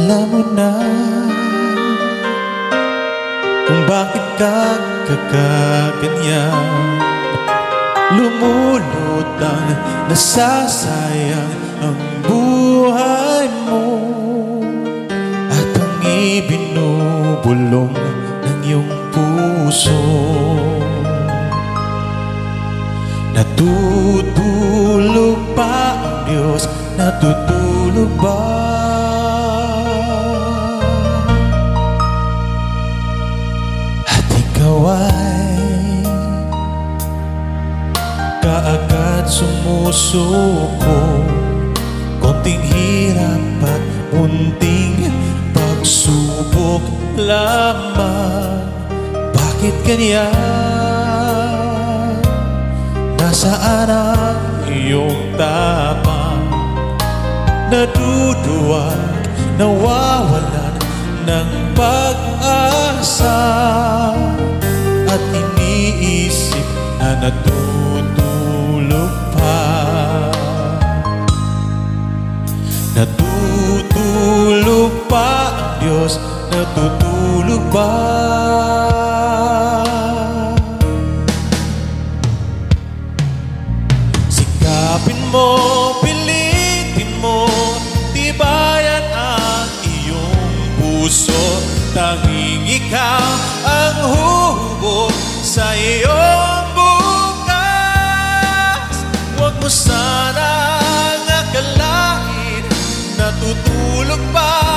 Alam mo na kung bakit ka kakaganyan. Lumulutang, nasasayang ang buhay mo, at ang ibinubulong ng iyong puso. Natutulog ba ang Diyos? Natutulog ba? At ikaw ay kaagad sumusuko. Konting hirap at munting pagsubok lamang. Bakit ganyan? Nasaan ang iyong tama? Naduduwag, nawawalan ng pag-asa, at iniisip na natutulog pa. Natutulog pa ang Diyos? Natutulog ba? Sikapin mo, pilitin mo, tibayan ang iyong puso. Tanging ikaw ang huhubog sa iyong bukas. Huwag mo sanang akalain natutulog pa